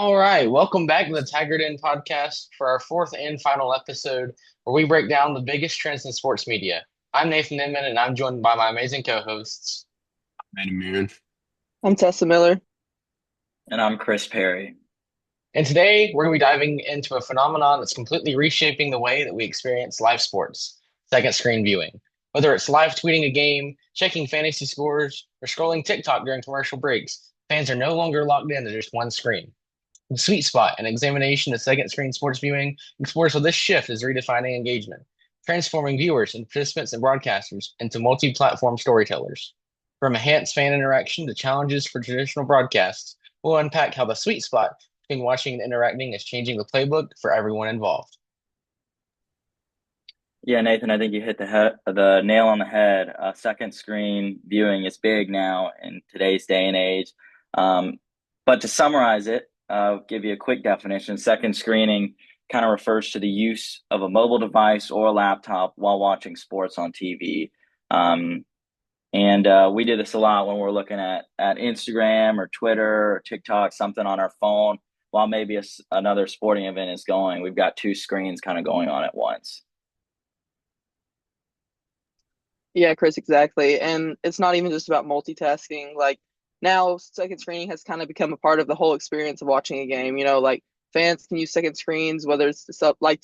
All right, welcome back to the Taggart In podcast for our fourth and final episode where we break down the biggest trends in sports media. I'm Nathan Inman and I'm joined by my amazing co-hosts. Man. I'm Tessa Miller. And I'm Chris Perry. And today we're going to be diving into a phenomenon that's completely reshaping the way that we experience live sports, second screen viewing. Whether it's live tweeting a game, checking fantasy scores, or scrolling TikTok during commercial breaks, fans are no longer locked into just one screen. The Sweet Spot, an examination of second screen sports viewing, explores how this shift is redefining engagement, transforming viewers and participants and broadcasters into multi platform storytellers. From enhanced fan interaction to challenges for traditional broadcasts, we'll unpack how the sweet spot between watching and interacting is changing the playbook for everyone involved. Yeah, Nathan, I think you hit the nail on the head. Second screen viewing is big now in today's day and age. But to summarize it, I'll give you a quick definition. Second screening kind of refers to the use of a mobile device or a laptop while watching sports on TV. And we do this a lot when we're looking at Instagram or Twitter or TikTok, something on our phone, while maybe another sporting event is going. We've got two screens kind of going on at once. Yeah, Chris, exactly. And it's not even just about multitasking. Like now, second screening has kind of become a part of the whole experience of watching a game. Like fans can use second screens, whether it's to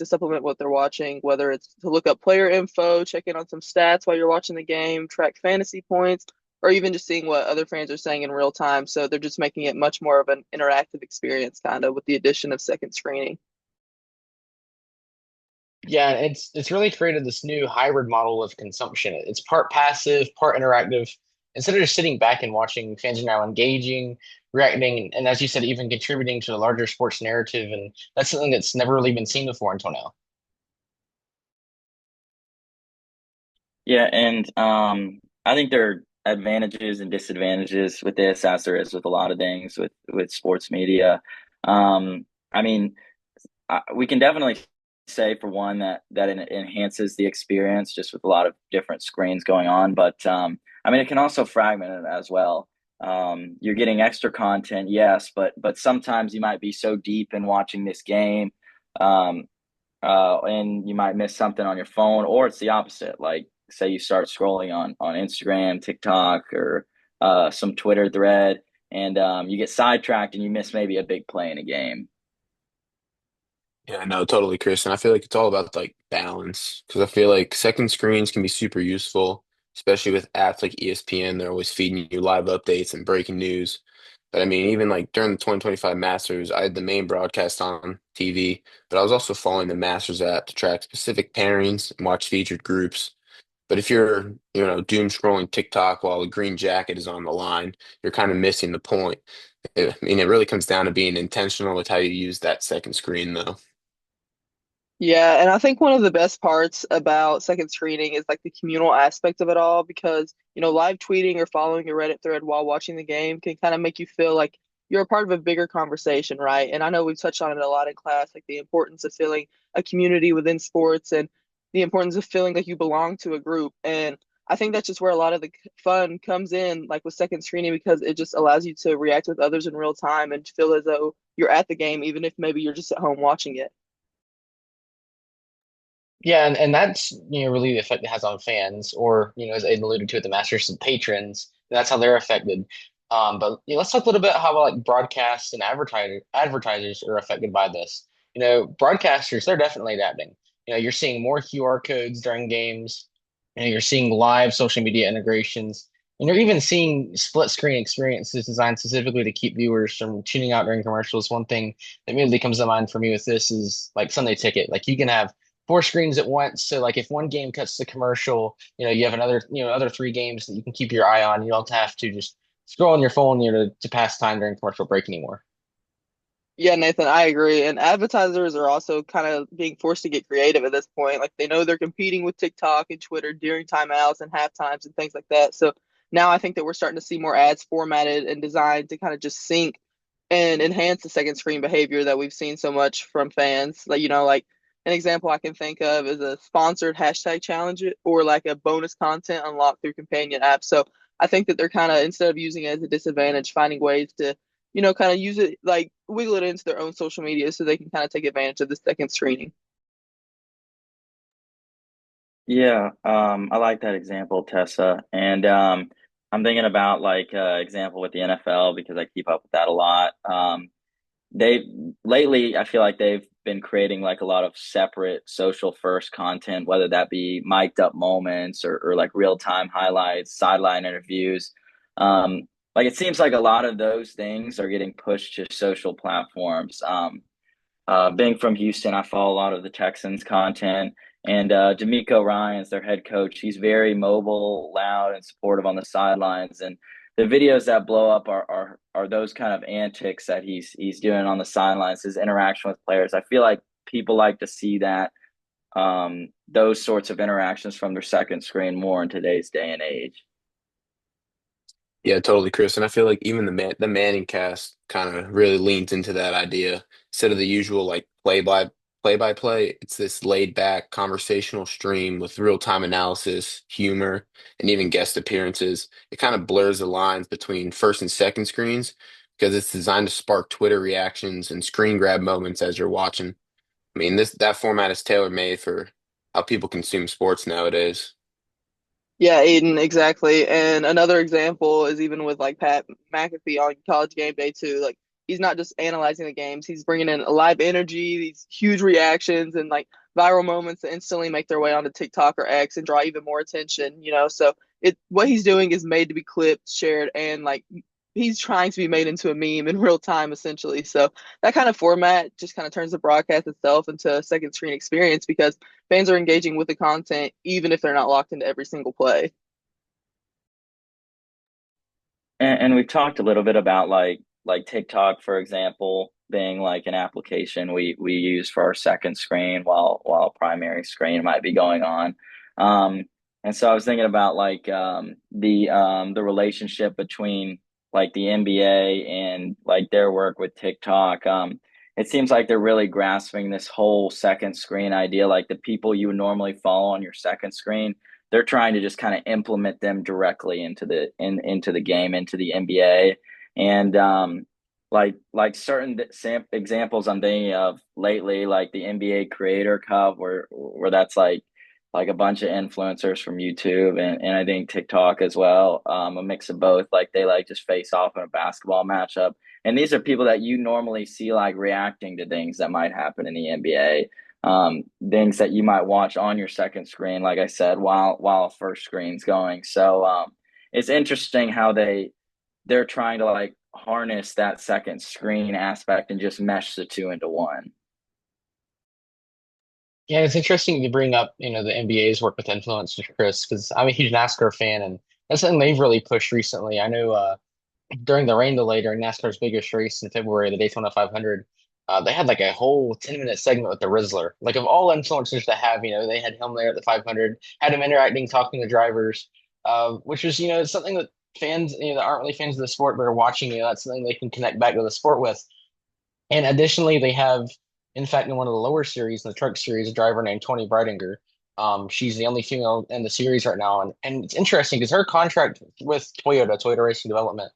supplement what they're watching, whether it's to look up player info, check in on some stats while you're watching the game, track fantasy points, or even just seeing what other fans are saying in real time. So they're just making it much more of an interactive experience, kind of with the addition of second screening. Yeah, it's really created this new hybrid model of consumption. It's part passive, part interactive. Instead of just sitting back and watching, fans are now engaging, reacting, and as you said, even contributing to the larger sports narrative. And that's something that's never really been seen before until now. Yeah, and I think there are advantages and disadvantages with this, as there is with a lot of things with sports media. I mean, we can definitely say for one that it enhances the experience just with a lot of different screens going on. But I mean, it can also fragment it as well. You're getting extra content, yes, but sometimes you might be so deep in watching this game, um, and you might miss something on your phone, or it's the opposite. Like say you start scrolling on Instagram, TikTok, or some Twitter thread, and you get sidetracked and you miss maybe a big play in a game. Yeah, no, totally, Chris. And I feel like it's all about like balance because I feel like second screens can be super useful, especially with apps like ESPN. They're always feeding you live updates and breaking news. But I mean, even like during the 2025 Masters, I had the main broadcast on TV, but I was also following the Masters app to track specific pairings and watch featured groups. But if you're, doom scrolling TikTok while the green jacket is on the line, you're kind of missing the point. I mean, it really comes down to being intentional with how you use that second screen, though. Yeah, and I think one of the best parts about second screening is like the communal aspect of it all because, live tweeting or following a Reddit thread while watching the game can kind of make you feel like you're a part of a bigger conversation, right? And I know we've touched on it a lot in class, like the importance of feeling a community within sports and the importance of feeling like you belong to a group. And I think that's just where a lot of the fun comes in, like with second screening, because it just allows you to react with others in real time and feel as though you're at the game, even if maybe you're just at home watching it. Yeah, and that's really the effect it has on fans, or as Aidan alluded to at the Masters, and patrons. That's how they're affected. But let's talk a little bit how like broadcasts and advertisers are affected by this. Broadcasters they're definitely adapting. You're seeing more QR codes during games. You're seeing live social media integrations, and you're even seeing split screen experiences designed specifically to keep viewers from tuning out during commercials. One thing that immediately comes to mind for me with this is like Sunday Ticket. Like you can have four screens at once. So like if one game cuts to commercial, you have another, other three games that you can keep your eye on. You don't have to just scroll on your phone, to pass time during commercial break anymore. Yeah, Nathan, I agree. And advertisers are also kind of being forced to get creative at this point. Like they know they're competing with TikTok and Twitter during timeouts and half times and things like that. So now I think that we're starting to see more ads formatted and designed to kind of just sync and enhance the second screen behavior that we've seen so much from fans. Like an example I can think of is a sponsored hashtag challenge or like a bonus content unlocked through companion apps. So I think that they're kind of, instead of using it as a disadvantage, finding ways to kind of use it, like wiggle it into their own social media so they can kind of take advantage of the second screening. Yeah, I like that example, Tessa. And I'm thinking about like example with the NFL because I keep up with that a lot. They lately, I feel like they've been creating like a lot of separate social first content, whether that be mic'd up moments or like real time highlights, sideline interviews. Like it seems like a lot of those things are getting pushed to social platforms. Being from Houston, I follow a lot of the Texans content, and D'Amico Ryan's their head coach. He's very mobile, loud, and supportive on the sidelines. And the videos that blow up are those kind of antics that he's doing on the sidelines, his interaction with players. I feel like people like to see that those sorts of interactions from their second screen more in today's day and age. Yeah, totally, Chris. And I feel like even the Manning cast kind of really leans into that idea. Instead of the usual like play by play, it's this laid back conversational stream with real time analysis, humor, and even guest appearances. It kind of blurs the lines between first and second screens because it's designed to spark Twitter reactions and screen grab moments as you're watching. I mean, this that format is tailor made for how people consume sports nowadays. Yeah, Aiden, exactly. And another example is even with like Pat McAfee on College Game Day too. Like he's not just analyzing the games; he's bringing in a live energy, these huge reactions, and like viral moments that instantly make their way onto TikTok or X and draw even more attention. So it what he's doing is made to be clipped, shared, and like he's trying to be made into a meme in real time, essentially. So that kind of format just kind of turns the broadcast itself into a second screen experience because fans are engaging with the content even if they're not locked into every single play. And we've talked a little bit about like TikTok, for example, being like an application we use for our second screen while primary screen might be going on. Um, and so I was thinking about like the relationship between like the NBA and like their work with TikTok. It seems like they're really grasping this whole second screen idea, like the people you would normally follow on your second screen they're trying to just kind of implement them directly into the game, into the NBA. And like certain examples I'm thinking of lately, like the NBA Creator Cup, where that's like a bunch of influencers from YouTube and I think TikTok as well, a mix of both. Like they like just face off in a basketball matchup. And these are people that you normally see like reacting to things that might happen in the NBA, things that you might watch on your second screen, like I said, while a first screen's going. So it's interesting how they're trying to like harness that second screen aspect and just mesh the two into one. Yeah, it's interesting to bring up, the NBA's work with influencers, Chris, because I'm a huge NASCAR fan, and that's something they've really pushed recently. I know during the rain delay during NASCAR's biggest race in February, the Daytona 500, they had like a whole 10-minute segment with the Rizzler. Like of all influencers to have, they had him there at the 500, had him interacting, talking to drivers, which was, something that fans, that aren't really fans of the sport but are watching, that's something they can connect back to the sport with. And additionally, they have, in fact, in one of the lower series, in the truck series, a driver named Tony Bridinger. She's the only female in the series right now, and it's interesting because her contract with Toyota Racing Development,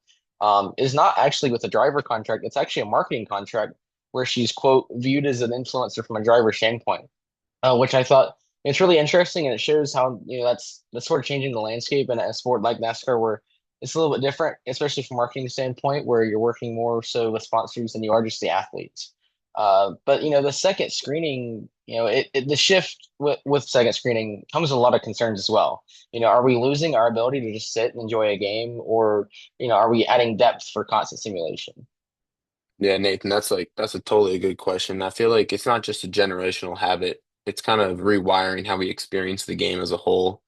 is not actually with a driver contract. It's actually a marketing contract where she's quote viewed as an influencer from a driver standpoint, which I thought it's really interesting, and it shows how that's sort of changing the landscape in a sport like NASCAR where it's a little bit different, especially from a marketing standpoint, where you're working more so with sponsors than you are just the athletes. But the second screening, the shift with second screening comes with a lot of concerns as well. Are we losing our ability to just sit and enjoy a game, or are we adding depth for constant simulation? Yeah, Nathan, that's a totally good question. I feel like it's not just a generational habit. It's kind of rewiring how we experience the game as a whole.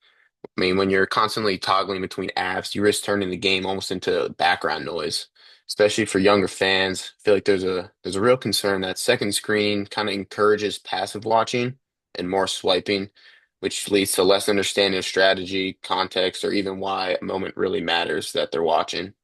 I mean, when you're constantly toggling between apps, you risk turning the game almost into background noise, especially for younger fans. I feel like there's a real concern that second screen kind of encourages passive watching and more swiping, which leads to less understanding of strategy, context, or even why a moment really matters that they're watching.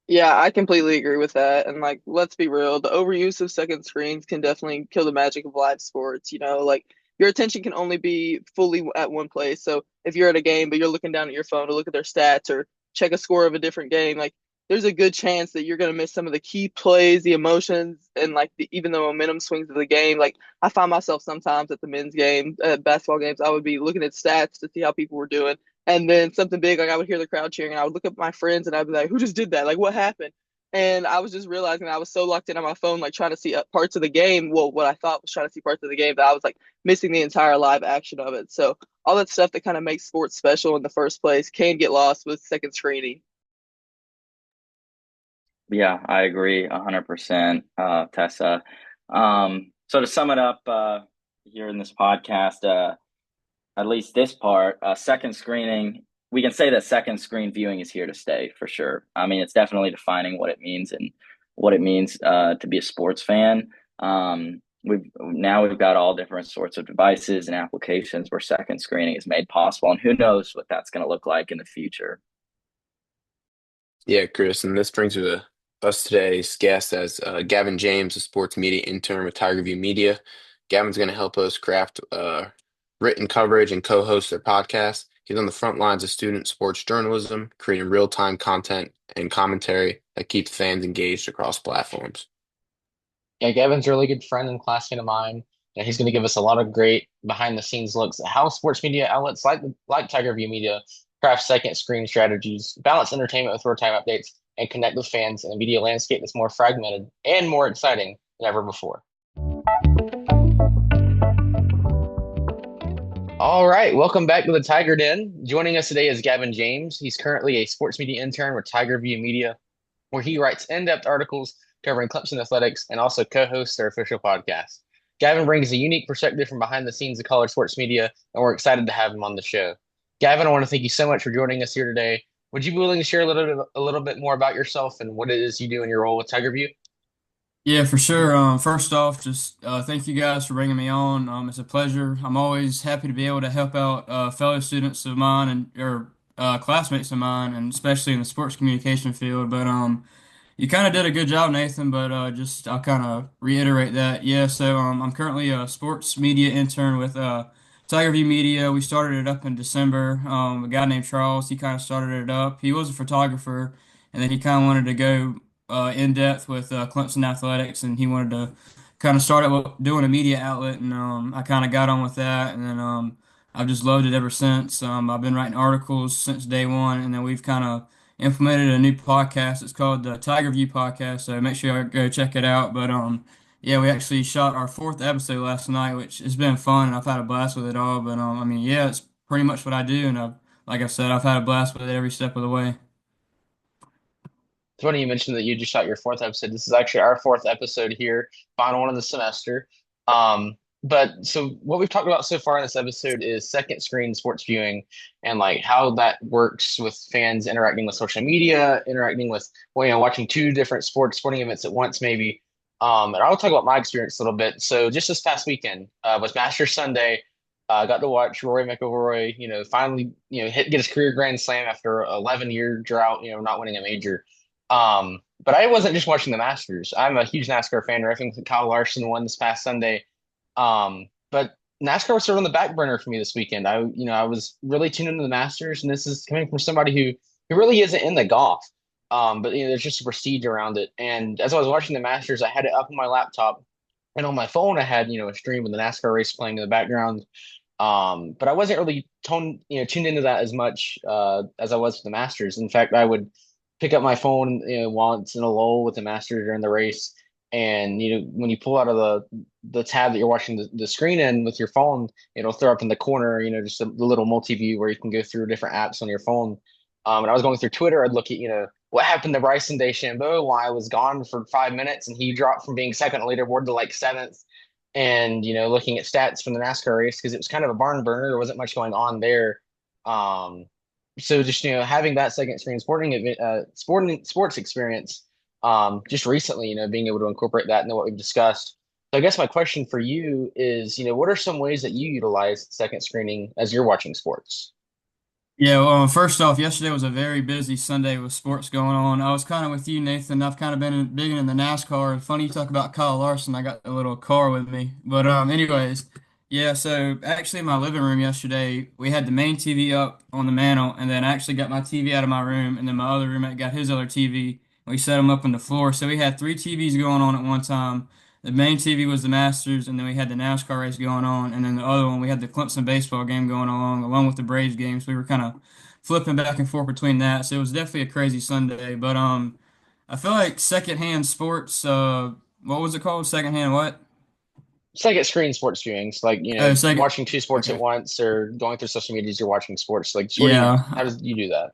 Yeah, I completely agree with that. And like, let's be real, the overuse of second screens can definitely kill the magic of live sports. Like your attention can only be fully at one place. So if you're at a game, but you're looking down at your phone to look at their stats or check a score of a different game, like there's a good chance that you're going to miss some of the key plays, the emotions, and like even the momentum swings of the game. Like I find myself sometimes at the men's game, at basketball games, I would be looking at stats to see how people were doing. And then something big, like I would hear the crowd cheering, and I would look at my friends and I'd be like, who just did that? Like, what happened? And I was just realizing I was so locked in on my phone, like trying to see parts of the game. Well, what I thought was trying to see parts of the game, that I was like missing the entire live action of it. So all that stuff that kind of makes sports special in the first place can get lost with second screening. Yeah, I agree 100%, Tessa. So to sum it up, here in this podcast, at least this part, second screening, we can say that second screen viewing is here to stay for sure. I mean, it's definitely defining what it means and what it means to be a sports fan. We've got all different sorts of devices and applications where second screening is made possible, and who knows what that's going to look like in the future. Yeah, Chris, and this brings us today's guest as Gavin James, a sports media intern with Tiger View Media. Gavin's going to help us craft written coverage and co-host their podcast. He's on the front lines of student sports journalism, creating real-time content and commentary that keeps fans engaged across platforms. Yeah, Gavin's a really good friend and classmate of mine. And he's going to give us a lot of great behind the scenes looks at how sports media outlets like Tiger View Media craft second screen strategies, balance entertainment with real-time updates, and connect with fans in a media landscape that's more fragmented and more exciting than ever before. All right, welcome back to the Tiger Den. Joining us today is Gavin James. He's currently a sports media intern with Tiger View Media, where he writes in-depth articles covering CLEMSON athletics and also co-hosts their official podcast. Gavin brings a unique perspective from behind the scenes of college sports media, and we're excited to have him on the show. Gavin, I want to thank you so much for joining us here today. Would you be willing to share a little bit more about yourself and what it is you do in your role with Tiger View? Yeah, for sure. First off, just thank you guys for bringing me on. It's a pleasure. I'm always happy to be able to help out fellow students of mine and or classmates of mine, and especially in the sports communication field. But you kind of did a good job, Nathan, but just I'll kind of reiterate that. Yeah, so I'm currently a sports media intern with Tiger View Media. We started it up in December. A guy named Charles, he kind of started it up. He was a photographer, and then he kind of wanted to go in depth with Clemson athletics, and he wanted to kind of start doing a media outlet, and I kind of got on with that, and then I've just loved it ever since. I've been writing articles since day one, and then we've kind of implemented a new podcast. It's called the Tiger View Podcast, so make sure you go check it out. But yeah, we actually shot our fourth episode last night, which has been fun, and I've had a blast with it all. But I mean, yeah, it's pretty much what I do, and like I said, I've had a blast with it every step of the way. It's funny you mentioned that you just shot your fourth episode. This is actually our fourth episode here, final one of the semester. But so what we've talked about so far in this episode is second screen sports viewing and like how that works with fans interacting with social media, interacting with watching two different sporting events at once, maybe. And I'll talk about my experience a little bit. So just this past weekend was Masters Sunday. I got to watch Rory McIlroy, finally, get his career Grand Slam after 11-year drought, not winning a major. But I wasn't just watching the Masters. I'm a huge NASCAR fan. I think Kyle Larson won this past Sunday. But NASCAR was sort of on the back burner for me this weekend. I was really tuned into the Masters, and this is coming from somebody who really isn't in the golf. But there's just a prestige around it. And as I was watching the Masters, I had it up on my laptop, and on my phone, I had a stream of the NASCAR race playing in the background. But I wasn't really tuned into that as much as I was for the Masters. In fact, I would pick up my phone, once in a lull with the Masters during the race. And when you pull out of the tab that you're watching the screen in with your phone, it'll throw up in the corner, just the little multi-view where you can go through different apps on your phone. And I was going through Twitter. I'd look at what happened to Bryson DeChambeau, why I was gone for 5 minutes and he dropped from being second on the leaderboard to like seventh. And looking at stats from the NASCAR race because it was kind of a barn burner. There wasn't much going on there. So just having that second screen sports experience just recently, being able to incorporate that into what we've discussed. So I guess my question for you is, what are some ways that you utilize second screening as you're watching sports? Yeah, well, first off, yesterday was a very busy Sunday with sports going on. I was kind of with you, Nathan. I've kind of been big in the NASCAR. And funny you talk about Kyle Larson. I got a little car with me. But anyways, Yeah, so actually in my living room yesterday, we had the main TV up on the mantle, and then I actually got my TV out of my room, and then my other roommate got his other TV. We set them up on the floor. So we had three TVs going on at one time. The main TV was the Masters, and then we had the NASCAR race going on, and then the other one, we had the Clemson baseball game going on, along with the Braves game. So we were kind of flipping back and forth between that. So it was definitely a crazy Sunday. But I feel like secondhand sports, what was it called? Secondhand what? Second screen sports viewings, like Oh, second. watching two sports at Okay. once or going through social medias, you're watching sports. Like, so what do you? How Yeah. does you do that?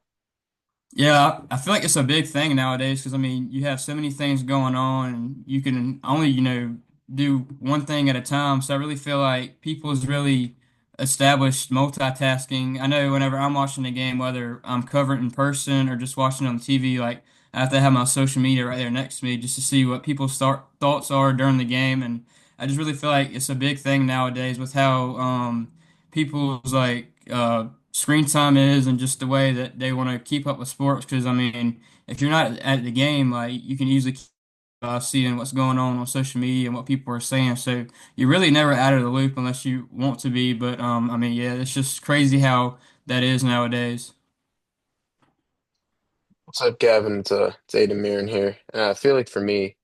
Yeah, I feel like it's a big thing nowadays because I mean, you have so many things going on and you can only, do one thing at a time. So I really feel like people's really established multitasking. I know whenever I'm watching a game, whether I'm covering in person or just watching on TV, like I have to have my social media right there next to me just to see what people's thoughts are during the game. And I just really feel like it's a big thing nowadays with how people's screen time is and just the way that they want to keep up with sports. Because I mean, if you're not at the game, like you can easily keep seeing what's going on social media and what people are saying. So you're really never out of the loop unless you want to be. But I mean, yeah, it's just crazy how that is nowadays. What's up, Gavin? It's Aidan here. I feel like for me,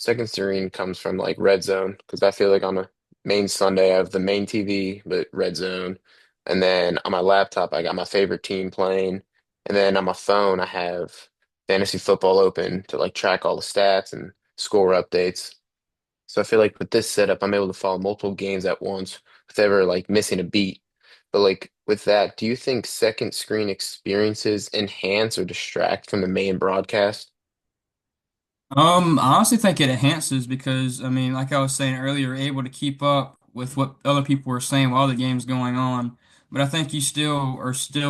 second screen comes from like red zone because I feel like on a main Sunday I have the main TV, but red zone, and then on my laptop I got my favorite team playing, and then on my phone I have fantasy football open to like track all the stats and score updates. So I feel like with this setup, I'm able to follow multiple games at once with ever like missing a beat. But like with that, do you think second screen experiences enhance or distract from the main broadcast? I honestly think it enhances because I mean, like I was saying earlier, you're able to keep up with what other people are saying while the game's going on. But I think you still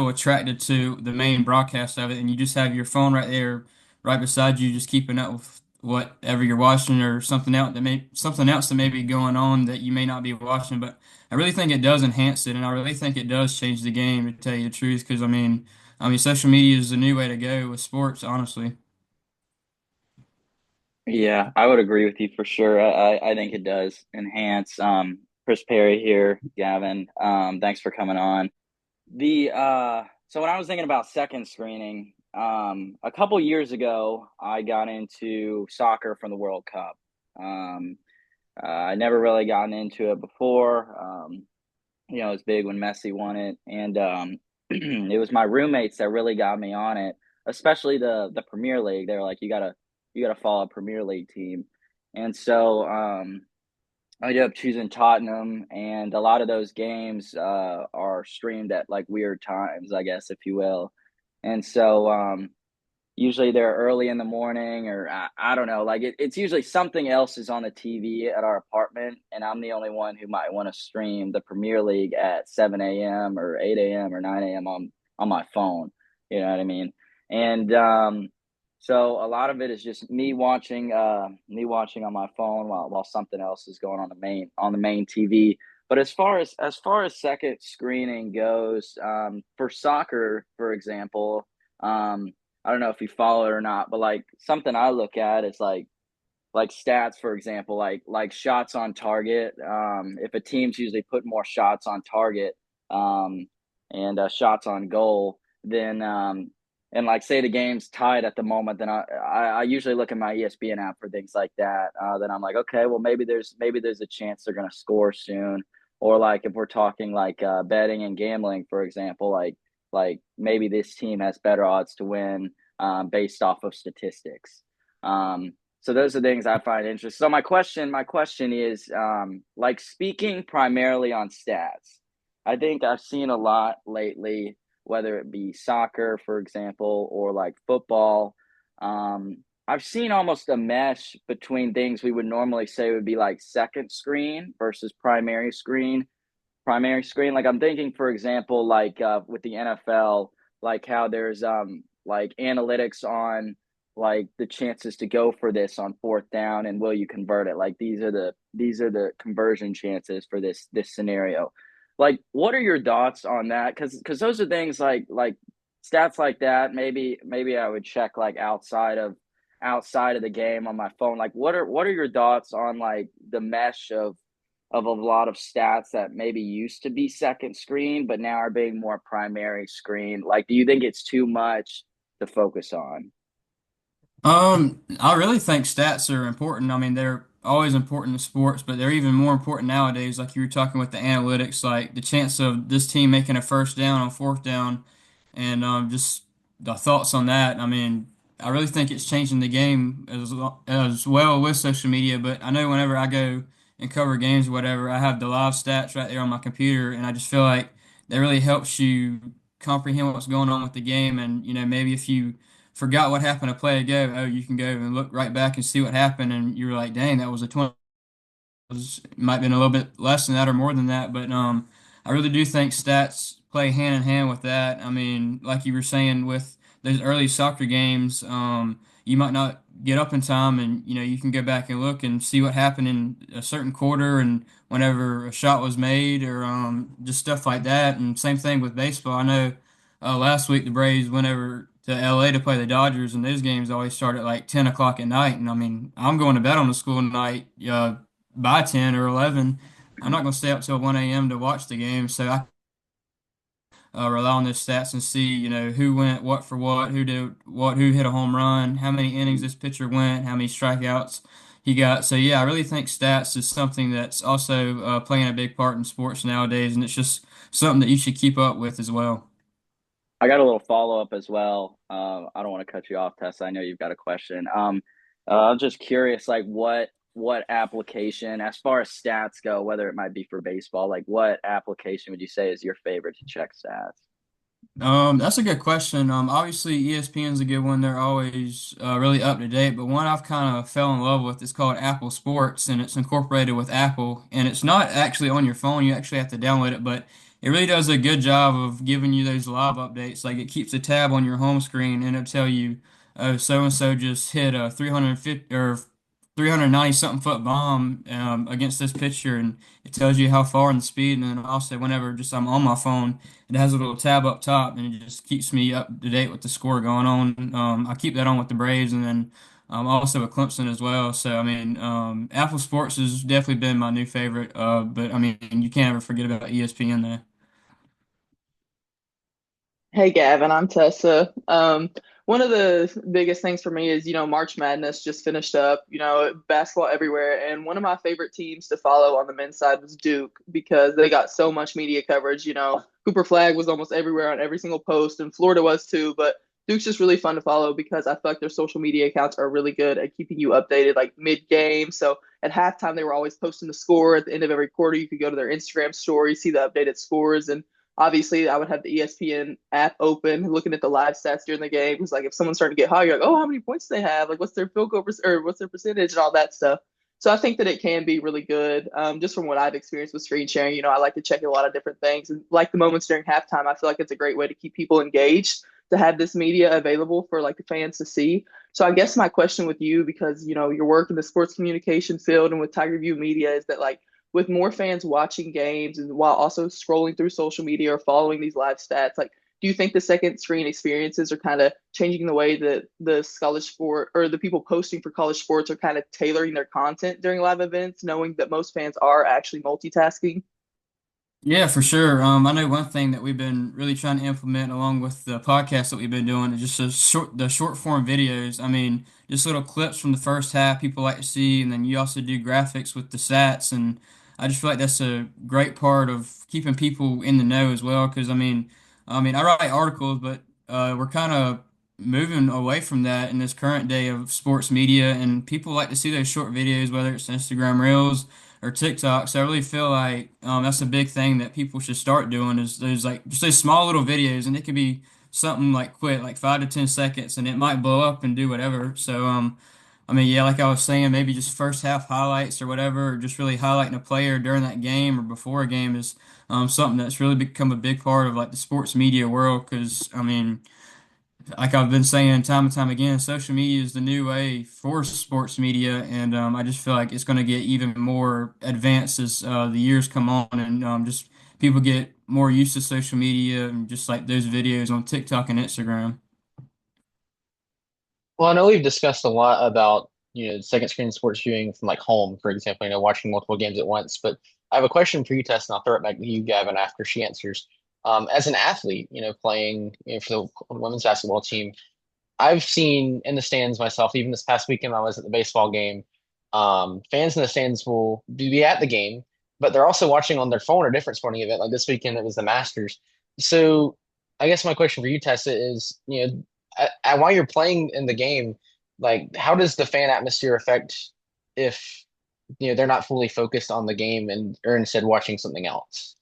attracted to the main broadcast of it, and you just have your phone right there, right beside you, just keeping up with whatever you're watching or something else that may be going on that you may not be watching. But I really think it does enhance it, and I really think it does change the game, to tell you the truth. Because I mean, social media is the new way to go with sports, honestly. Yeah, I would agree with you for sure. I think it does enhance. Chris Perry here, Gavin. Thanks for coming on. The so when I was thinking about second screening, a couple years ago, I got into soccer from the World Cup. Um, I never really gotten into it before. It was big when Messi won it, and it was my roommates that really got me on it, especially the Premier League. They were like, you gotta follow a Premier League team, and so I ended up choosing Tottenham, and a lot of those games are streamed at like weird times, I guess, if you will. And so usually they're early in the morning, or I don't know, like it's usually something else is on the TV at our apartment, and I'm the only one who might want to stream the Premier League at 7 a.m. or 8 a.m. or 9 a.m. on my phone. You know what I mean? And so a lot of it is just me watching on my phone while something else is going on the main TV. But as far as second screening goes, for soccer, for example, I don't know if you follow it or not, but like something I look at is like stats, for example, like shots on target. If a team's usually put more shots on target, um, and shots on goal, then and like say the game's tied at the moment, then I usually look at my ESPN app for things like that. Then I'm like, okay, well maybe there's a chance they're gonna score soon, or like if we're talking like betting and gambling, for example, like maybe this team has better odds to win based off of statistics. So those are things I find interesting. So my question is, like speaking primarily on stats. I think I've seen a lot lately, whether it be soccer, for example, or like football. I've seen almost a mesh between things we would normally say would be like second screen versus primary screen. Like I'm thinking, for example, like with the NFL, like how there's like analytics on like the chances to go for this on fourth down and will you convert it? Like these are the conversion chances for this scenario. Like, what are your thoughts on that? Because those are things like stats like that. Maybe I would check like outside of the game on my phone. Like, what are your thoughts on like the mesh of of a lot of stats that maybe used to be second screen, but now are being more primary screen? Like, do you think it's too much to focus on? I really think stats are important. I mean, they're always important in sports, but they're even more important nowadays. Like you were talking with the analytics, like the chance of this team making a first down on fourth down, and just the thoughts on that. I mean, I really think it's changing the game as well with social media. But I know whenever I go and cover games or whatever, I have the live stats right there on my computer, and I just feel like that really helps you comprehend what's going on with the game. And maybe if you forgot what happened a play ago, oh, you can go and look right back and see what happened, and you're like, dang, that was a 20. It might have been a little bit less than that or more than that, but I really do think stats play hand in hand with that. I mean, like you were saying with those early soccer games, you might not get up in time, and you can go back and look and see what happened in a certain quarter and whenever a shot was made, or just stuff like that. And same thing with baseball. I know last week the Braves went over to LA to play the Dodgers, and those games always start at like 10 o'clock at night. And I mean, I'm going to bed on the school night. By 10 or 11. I'm not going to stay up till 1 a.m. to watch the game. So I rely on those stats and see, who went what for what, who did what, who hit a home run, how many innings this pitcher went, how many strikeouts he got. So yeah, I really think stats is something that's also playing a big part in sports nowadays, and it's just something that you should keep up with as well. I got a little follow up as well. I don't want to cut you off, Tessa. I know you've got a question. I'm just curious, like what application, as far as stats go, whether it might be for baseball, like what application would you say is your favorite to check stats? That's a good question. Obviously ESPN's a good one. They're always really up to date. But one I've kind of fell in love with is called Apple Sports, and it's incorporated with Apple. And it's not actually on your phone. You actually have to download it, but it really does a good job of giving you those live updates. Like it keeps a tab on your home screen, and it'll tell you, oh, so and so just hit a 350 or 390 something foot bomb against this pitcher, and it tells you how far and the speed. And then also whenever just I'm on my phone. It has a little tab up top, and it just keeps me up to date with the score going on. I keep that on with the Braves, and then also with Clemson as well. So I mean, Apple Sports has definitely been my new favorite. But I mean, you can't ever forget about ESPN there. Hey Gavin, I'm Tessa. One of the biggest things for me is, March Madness just finished up, basketball everywhere. And one of my favorite teams to follow on the men's side was Duke because they got so much media coverage. Cooper Flag was almost everywhere on every single post, and Florida was too. But Duke's just really fun to follow because I feel like their social media accounts are really good at keeping you updated like mid game. So at halftime, they were always posting the score. At the end of every quarter, you could go to their Instagram story, see the updated scores. And obviously, I would have the ESPN app open, looking at the live stats during the game. Because like if someone's starting to get hot, you're like, oh, how many points do they have? Like what's their field goal or what's their percentage and all that stuff. So I think that it can be really good. Just from what I've experienced with screen sharing, I like to check a lot of different things, and like the moments during halftime, I feel like it's a great way to keep people engaged to have this media available for like the fans to see. So I guess my question with you, because your work in the sports communication field and with Tiger View Media, is that like with more fans watching games and while also scrolling through social media or following these live stats, like do you think the second screen experiences are kind of changing the way that the college sport or the people posting for college sports are kind of tailoring their content during live events, knowing that most fans are actually multitasking? Yeah, for sure. I know one thing that we've been really trying to implement along with the podcast that we've been doing is just the short form videos. I mean, just little clips from the first half people like to see, and then you also do graphics with the stats, and I just feel like that's a great part of keeping people in the know as well. Because I mean, I write articles, but we're kind of moving away from that in this current day of sports media, and people like to see those short videos, whether it's Instagram Reels or TikTok. So I really feel like that's a big thing that people should start doing is those like just those small little videos, and it could be something like quick, like 5 to 10 seconds, and it might blow up and do whatever. So I mean, yeah, like I was saying, maybe just first half highlights or whatever, or just really highlighting a player during that game or before a game is something that's really become a big part of like the sports media world. Because I mean, like I've been saying time and time again, social media is the new way for sports media, and I just feel like it's going to get even more advanced as the years come on, and just people get more used to social media and just like those videos on TikTok and Instagram. Well, I know we've discussed a lot about, second screen sports viewing from like home, for example, watching multiple games at once. But I have a question for you, Tess, and I'll throw it back to you, Gavin, after she answers. As an athlete, playing for the women's basketball team, I've seen in the stands myself, even this past weekend I was at the baseball game. Fans in the stands will be at the game, but they're also watching on their phone or different sporting event. Like this weekend, it was the Masters. So I guess my question for you, Tessa, is, while you're playing in the game, like how does the fan atmosphere affect if, they're not fully focused on the game and or instead watching something else?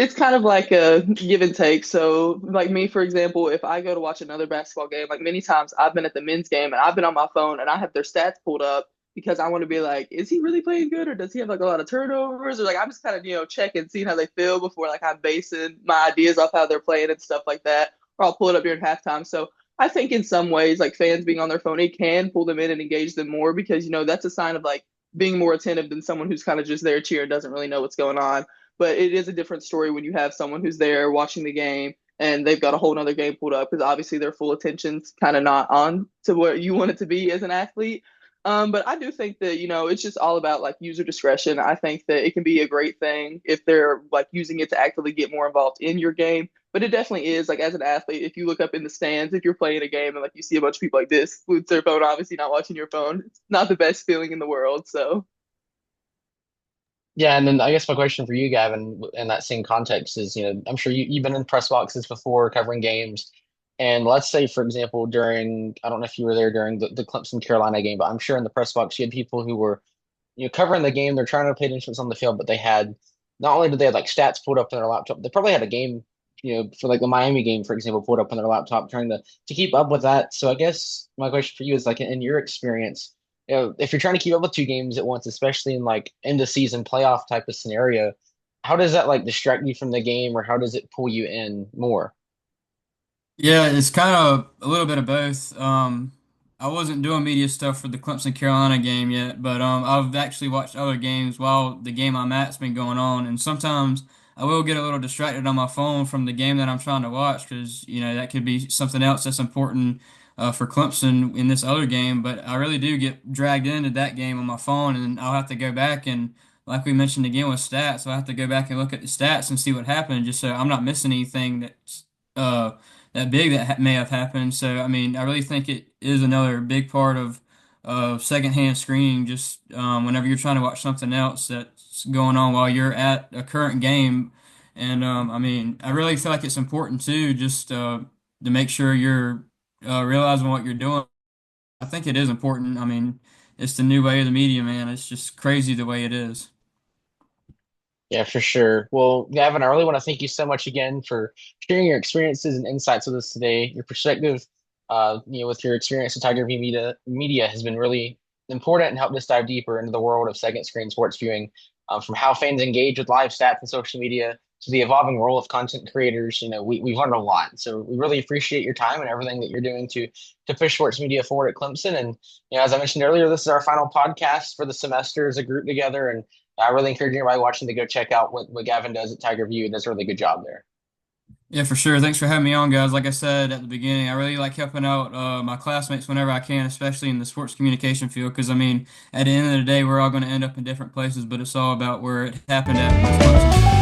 It's kind of like a give and take. So, like me, for example, if I go to watch another basketball game, like many times I've been at the men's game and I've been on my phone and I have their stats pulled up because I want to be like, is he really playing good or does he have like a lot of turnovers? Or like I'm just kind of, checking, seeing how they feel before like I'm basing my ideas off how they're playing and stuff like that. Or I'll pull it up during halftime. So I think in some ways, like fans being on their phone, it can pull them in and engage them more because, that's a sign of like being more attentive than someone who's kind of just there cheering, doesn't really know what's going on. But it is a different story when you have someone who's there watching the game and they've got a whole nother game pulled up because obviously their full attention's kind of not on to what you want it to be as an athlete. But I do think that, it's just all about like user discretion. I think that it can be a great thing if they're like using it to actively get more involved in your game. But it definitely is like as an athlete, if you look up in the stands, if you're playing a game and like you see a bunch of people like this with their phone, obviously not watching your phone, it's not the best feeling in the world. So Yeah, and then I guess my question for you, Gavin, in that same context is, I'm sure you've been in press boxes before covering games. And let's say, for example, I don't know if you were there during the Clemson Carolina game, but I'm sure in the press box you had people who were, covering the game. They're trying to pay attention on the field, but they had, not only did they have like stats pulled up on their laptop, they probably had a game, for like the Miami game, for example, pulled up on their laptop, trying to keep up with that. So I guess my question for you is like, in your experience, if you're trying to keep up with two games at once, especially in like end of season playoff type of scenario, how does that like distract you from the game, or how does it pull you in more? Yeah, it's kind of a little bit of both. I wasn't doing media stuff for the Clemson Carolina game yet, but I've actually watched other games while the game I'm at's been going on, and sometimes I will get a little distracted on my phone from the game that I'm trying to watch because that could be something else that's important for Clemson in this other game. But I really do get dragged into that game on my phone, and I'll have to go back and, like we mentioned again with stats, I'll have to go back and look at the stats and see what happened, just so I'm not missing anything that's that big that may have happened. So, I mean, I really think it is another big part of secondhand screening. Just whenever you're trying to watch something else that's going on while you're at a current game, and I mean, I really feel like it's important too, just to make sure you're realizing what you're doing. I think it is important. I mean, it's the new way of the media, man. It's just crazy the way it is. Yeah, for sure. Well, Gavin, I really want to thank you so much again for sharing your experiences and insights with us today. Your perspective, with your experience with Tiger V Media has been really important and helped us dive deeper into the world of second screen sports viewing, from how fans engage with live stats and social media to the evolving role of content creators. We've learned a lot. So we really appreciate your time and everything that you're doing to push sports media forward at Clemson. And, as I mentioned earlier, this is our final podcast for the semester as a group together. And I really encourage anybody watching to go check out what Gavin does at Tiger View. He does a really good job there. Yeah, for sure. Thanks for having me on, guys. Like I said at the beginning, I really like helping out my classmates whenever I can, especially in the sports communication field. Because, I mean, at the end of the day, we're all going to end up in different places, but it's all about where it happened at in Wisconsin.